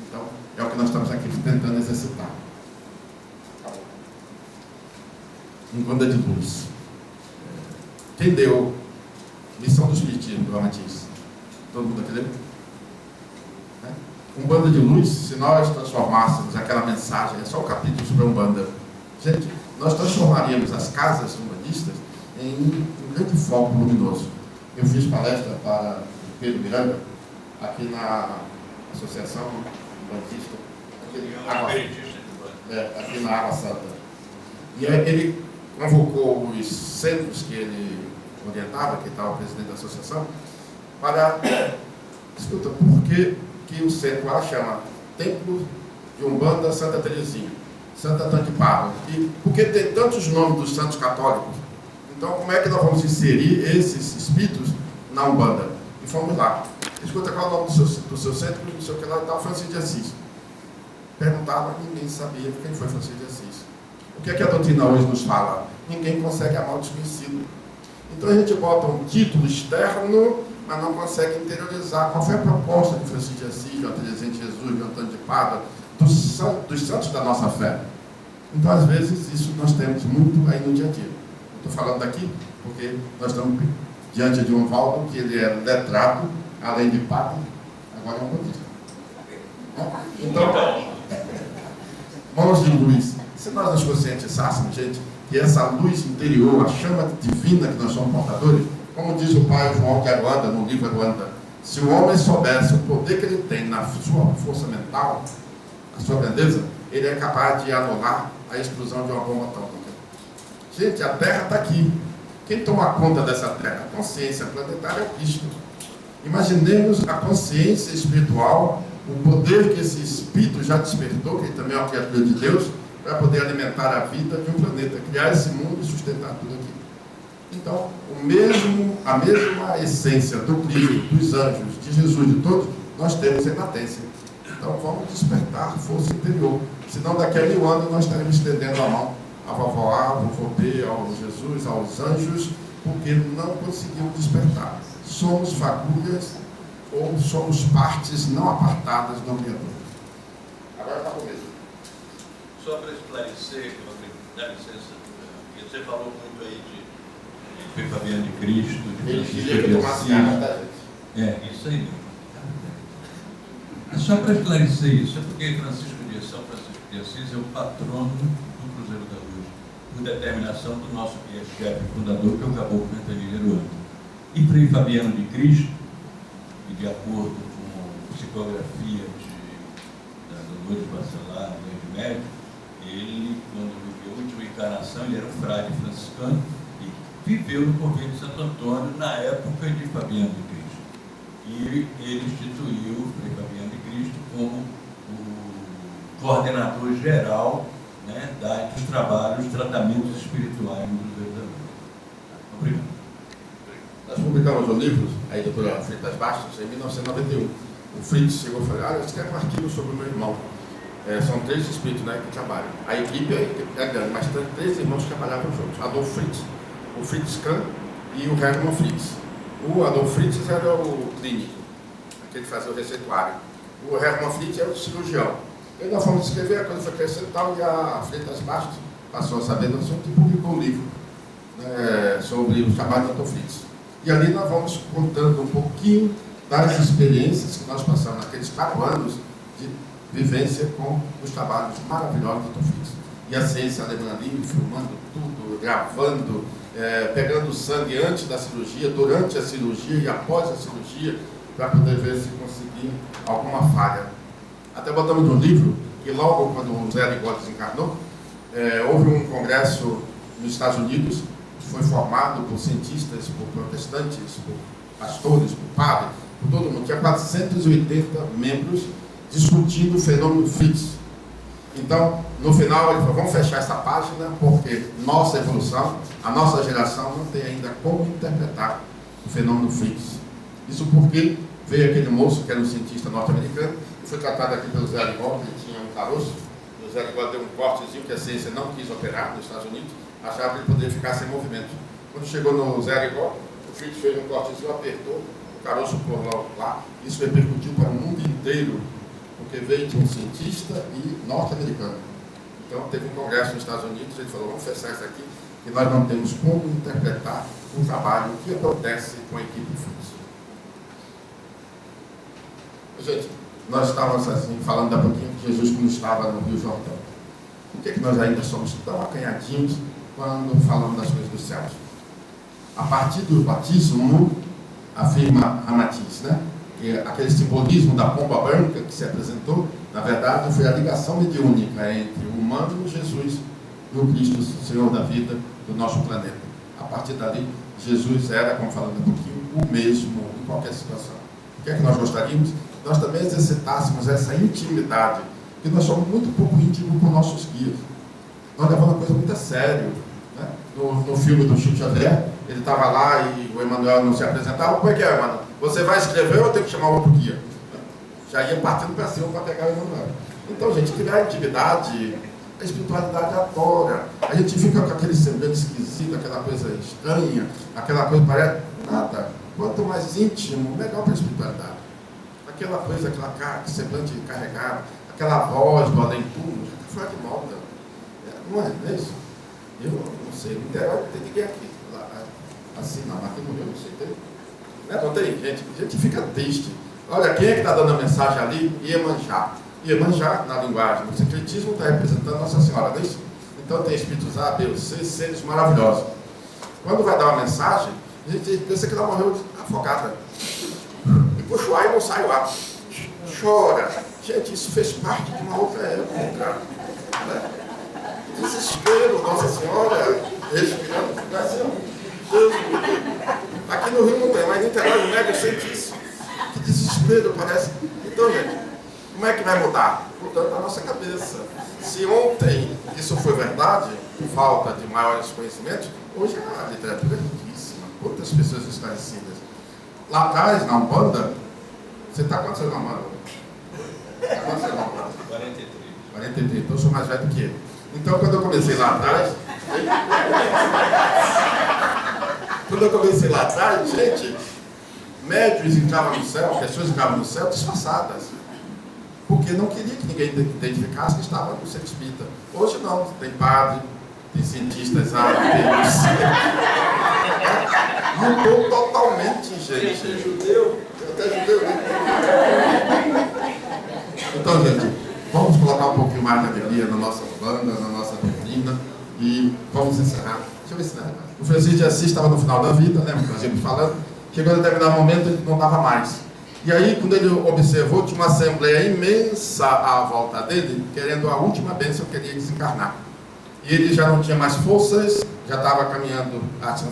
Speaker 2: Então, é o que nós estamos aqui tentando exercitar. Umbanda de luz. Quem deu missão do Espiritismo, do Amatiz? Todo mundo aqui lembra? Umbanda de luz, se nós transformássemos aquela mensagem, é só o capítulo sobre a Umbanda. Gente, nós transformaríamos as casas umbandistas em um grande foco luminoso. Eu fiz palestra para Pedro Miranda, aqui na Associação Umbandista, aqui na Água Santa. E ele convocou os centros que ele orientava, que estava o presidente da associação, para escuta, por que o centro lá chama Templo de Umbanda Santa Terezinha, Santa Antônio de Pádua? E por que tem tantos nomes dos santos católicos? Então, como é que nós vamos inserir esses espíritos na Umbanda? E fomos lá. Escuta, qual é o nome do seu centro? Não sei o que lá e tal, Francisco de Assis. Perguntava, ninguém sabia quem foi Francisco de Assis. O que é que a doutrina hoje nos fala? Ninguém consegue amar o desconhecido. Então a gente bota um título externo, mas não consegue interiorizar. Qual foi a proposta de Francisco de Assis, de Terezinha de Jesus, de Antônio de Pádua, dos santos da nossa fé? Então, às vezes, isso nós temos muito aí no dia a dia. Estou falando daqui porque nós estamos diante de um Valdo que ele é letrado, além de padre, agora é um budista. Então, mãos de luz. Se nós nos conscientizássemos, gente, que essa luz interior, a chama divina que nós somos portadores, como diz o pai João de Aruanda, no livro Aruanda, se o homem soubesse o poder que ele tem na sua força mental, a sua grandeza, ele é capaz de anular a explosão de uma bomba atômica. Gente, a Terra está aqui. Quem toma conta dessa Terra? A consciência planetária é o Cristo. Imaginemos a consciência espiritual, o poder que esse espírito já despertou, que ele também é uma criatura de Deus, para poder alimentar a vida de um planeta, criar esse mundo e sustentar tudo aqui. Então, a mesma essência do Cristo, dos anjos, de Jesus, de todos, nós temos em latência. Então, vamos despertar força interior. Senão, daqui a 1000 anos, nós estaremos estendendo a mão a vovó A, ao vovô B, ao Jesus, aos anjos, porque não conseguimos despertar. Somos fagulhas ou somos partes não apartadas do Criador. Agora está comigo.
Speaker 4: Só para esclarecer, dá licença, você falou muito aí de Frei Fabiano de Cristo, de Francisco de Assis. Isso aí mesmo. Só para esclarecer isso, é porque São Francisco de Assis é o patrono do Cruzeiro da Luz, por determinação do nosso chefe fundador, que é o Caboclo Ventania Aruanda. E Frei Fabiano de Cristo, e de acordo com a psicografia da Dolores Bacelar, do médico, ele, quando viveu a última encarnação, ele era um frade franciscano e viveu no convento de Santo Antônio na época de Fabiano de Cristo. E ele instituiu o Frei Fabiano de Cristo como o coordenador geral, né, dos trabalhos, tratamentos espirituais no Cruzeiro da Luz. Obrigado.
Speaker 2: Nós publicamos o livro, a editora Freitas Bastos, em 1991. O Fritz chegou e falou, eu quero um artigo sobre o meu irmão. São 3 espíritos, né, que trabalham. A equipe é grande, mas tem 3 irmãos que trabalhavam juntos. Adolf Fritz, o Fritz Kahn e o Hermann Fritz. O Adolf Fritz era o clínico, aquele que fazia o receituário. O Hermann Fritz era o cirurgião. E nós fomos escrever, a coisa foi crescendo e tal, e a Freitas Bastos passou a saber do assunto e publicou um livro sobre o trabalho do Adolf Fritz. E ali nós vamos contando um pouquinho das experiências que nós passamos naqueles 4 anos de vivência com os trabalhos maravilhosos do Adolf Fritz. E a ciência alemã ali, filmando tudo, gravando, pegando sangue antes da cirurgia, durante a cirurgia e após a cirurgia, para poder ver se conseguia alguma falha. Até botamos no livro que logo quando o Zé Ligó desencarnou, houve um congresso nos Estados Unidos, que foi formado por cientistas, por protestantes, por pastores, por padres, por todo mundo. Tinha 480 membros discutindo o fenômeno Fritz. Então, no final, ele falou, vamos fechar essa página, porque nossa evolução, a nossa geração não tem ainda como interpretar o fenômeno Fritz. Isso porque veio aquele moço, que era um cientista norte-americano, e foi tratado aqui pelo Zé Arigó, que tinha um caroço. O Zé Arigó deu um cortezinho que a ciência não quis operar nos Estados Unidos, achava que ele poderia ficar sem movimento. Quando chegou no Zé Arigó, o Fritz fez um cortezinho, apertou, o caroço pulou lá, isso repercutiu para o mundo inteiro, porque veio de um cientista e norte-americano. Então teve um congresso nos Estados Unidos, ele falou, vamos fechar isso aqui, que nós não temos como interpretar o trabalho que acontece com a equipe Fritz. Gente, nós estávamos assim, falando da pouquinho de Jesus quando estava no Rio Jordão. Por que nós ainda somos tão acanhadinhos quando falamos das coisas dos céus? A partir do batismo, afirma Ramatiz, né? Que aquele simbolismo da pomba branca que se apresentou, na verdade, foi a ligação mediúnica entre o humano Jesus e o Cristo, o Senhor da vida do nosso planeta. A partir dali, Jesus era, como falando um pouquinho, o mesmo em qualquer situação. O que é que nós gostaríamos? Nós também exercitássemos essa intimidade, porque nós somos muito pouco íntimos com nossos guias. Nós levamos a coisa muito a sério. Né? No filme do Chico Xavier, ele estava lá e o Emmanuel não se apresentava. Como é que é, Emmanuel? Você vai escrever ou eu tenho que chamar outro guia? Já ia partindo para cima para pegar o Emmanuel. Então, gente, criar intimidade, a espiritualidade adora. A gente fica com aquele semblante esquisito, aquela coisa estranha, aquela coisa parece nada. Quanto mais íntimo, melhor para a espiritualidade. Aquela coisa, aquela semblante carregado, aquela voz do além-túmulo, já está fora de moda. Não é isso? Eu não sei, no interior não tem ninguém aqui. Assim não, aqui no Rio não sei, tem. Não tem gente, a gente fica triste. Olha, quem é que está dando a mensagem ali? Iemanjá. Iemanjá, na linguagem do secretismo, está representando Nossa Senhora, não é isso? Então tem espíritos A, B, C, seres maravilhosos. Quando vai dar uma mensagem, a gente pensa que ela morreu afogada. E puxa o ar e não sai o ar. Chora. Gente, isso fez parte de uma outra época. Né? Desespero, Nossa Senhora, respirando. Deus, aqui no Rio não tem, mas no interior do Médio eu senti isso. Que desespero, parece. Então, gente, como é que vai mudar? Mudando a nossa cabeça. Se ontem isso foi verdade, por falta de maiores conhecimentos, hoje a literatura é riquíssima. Quantas pessoas esclarecidas. Lá atrás, na Umbanda, você está quantos anos na Umbanda? Está quantos anos na Umbanda?
Speaker 4: 43.
Speaker 2: 43, então eu sou mais velho do que ele. Então, quando eu comecei lá atrás, gente, médios entravam no céu, pessoas entravam no céu disfarçadas. Porque não queria que ninguém identificasse que estava no centro espírita. Hoje não, tem padre, tem cientistas, mudou totalmente, gente.
Speaker 5: Tem judeu?
Speaker 2: Até judeu, né? Então, gente, vamos colocar um pouquinho mais de alegria na nossa banda, na nossa doutrina e vamos encerrar. Deixa eu ver se dá. O Francisco de Assis estava no final da vida, né? Nós íamos falando. Chegou a determinado momento, ele não dava mais. E aí, quando ele observou, tinha uma assembleia imensa à volta dele, querendo a última bênção, queria desencarnar. E ele já não tinha mais forças, já estava caminhando,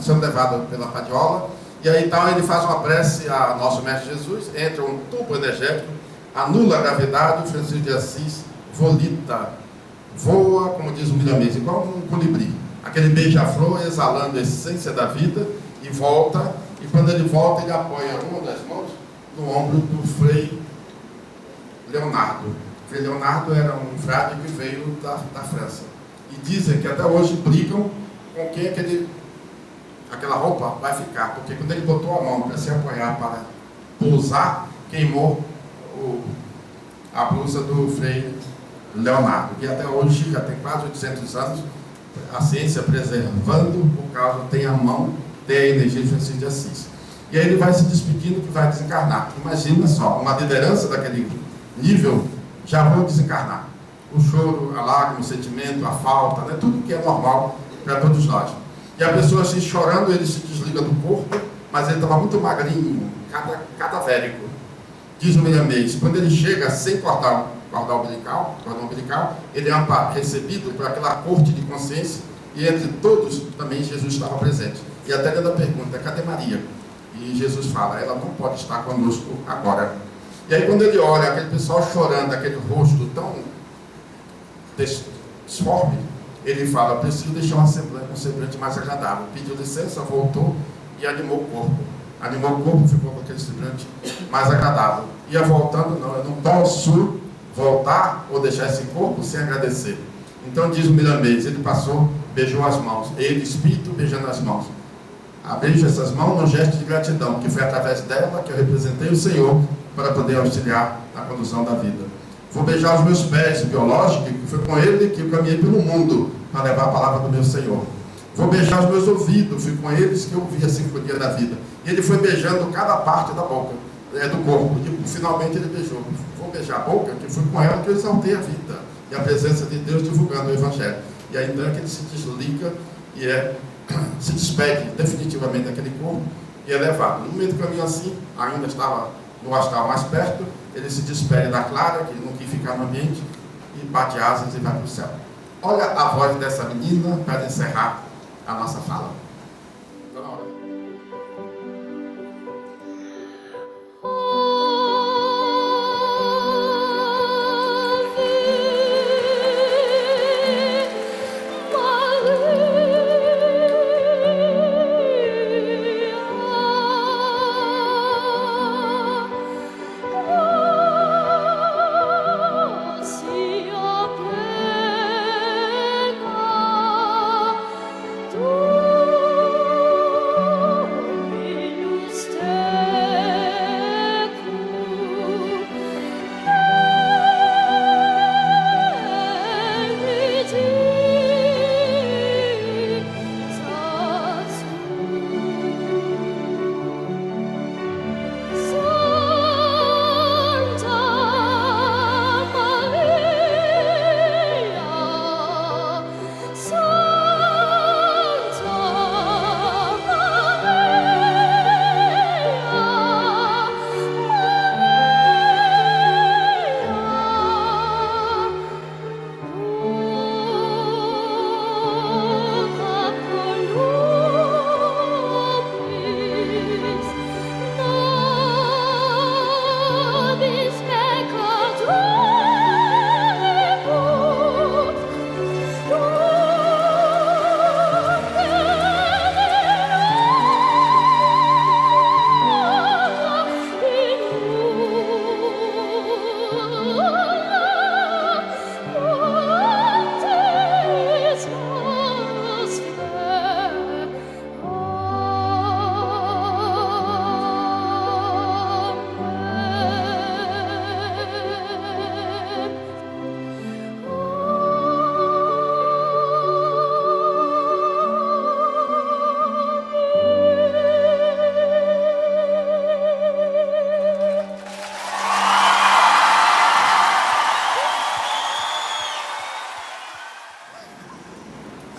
Speaker 2: sendo levado pela padiola. E aí, então, ele faz uma prece a nosso Mestre Jesus, entra um tubo energético, anula a gravidade, o Francisco de Assis volita, voa, como diz o milanês, igual um colibri. Aquele beija-flor exalando a essência da vida e volta. E quando ele volta, ele apoia uma das mãos no ombro do Frei Leonardo. O Frei Leonardo era um frade que veio da França. E dizem que até hoje brigam com quem aquela roupa vai ficar. Porque quando ele botou a mão para se apoiar, para pousar, queimou a blusa do Frei Leonardo. E até hoje, já tem quase 800 anos, a ciência preservando, por causa tem a mão, tem a energia de Francisco de Assis. E aí ele vai se despedindo que vai desencarnar. Imagina só, uma liderança daquele nível, já vão desencarnar. O choro, a lágrima, o sentimento, a falta, né? Tudo que é normal para todos nós. E a pessoa assim, chorando, ele se desliga do corpo, mas ele estava muito magrinho, cadavérico. Diz o milanês, quando ele chega sem cordão umbilical, ele é recebido por aquela corte de consciência, e entre todos também Jesus estava presente. E até dando a pergunta, cadê Maria? E Jesus fala, ela não pode estar conosco agora. E aí quando ele olha aquele pessoal chorando, aquele rosto tão disforme, ele fala, preciso deixar um semblante mais agradável. Pediu licença, voltou e animou o corpo. Animou o corpo, ficou com aquele semblante mais agradável. Ia voltando, não, eu não posso voltar ou deixar esse corpo sem agradecer. Então diz o milanês, ele passou, beijou as mãos, ele, espírito, beijando as mãos. Beijo essas mãos num gesto de gratidão, que foi através dela que eu representei o Senhor para poder auxiliar na condução da vida. Vou beijar os meus pés biológicos, que foi com ele que eu caminhei pelo mundo para levar a palavra do meu Senhor. Vou beijar os meus ouvidos, fui com eles que eu ouvi a sinfonia da vida. E ele foi beijando cada parte da boca, do corpo, e finalmente ele beijou. Vou beijar a boca, que foi com ela que eu exaltei a vida e a presença de Deus divulgando o Evangelho. E aí então é que ele se desliga e se despede definitivamente daquele corpo e é levado. No meio do caminho assim, ainda estava no astral mais perto, ele se despede da Clara, que não quis ficar no ambiente, e bate asas e vai para o céu. Olha a voz dessa menina para encerrar a nossa fala. Dona Aura.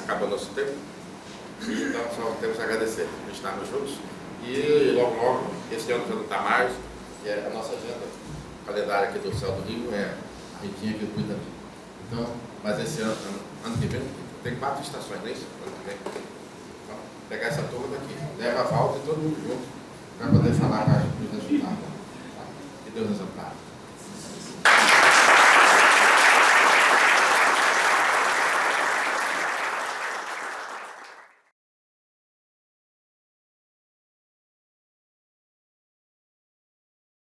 Speaker 2: Acabou nosso tempo, e então só temos a agradecer por estarmos juntos. E logo, esse ano já não está mais, e a nossa agenda, o calendário aqui do Céu do Rio, é a Ritinha que cuida. Então, mas esse ano que vem, tem 4 estações, não é isso? Ano que vem. Então, pegar essa turma daqui, leva a volta e todo mundo junto, para poder falar com os resultados. Que Deus nos ampare.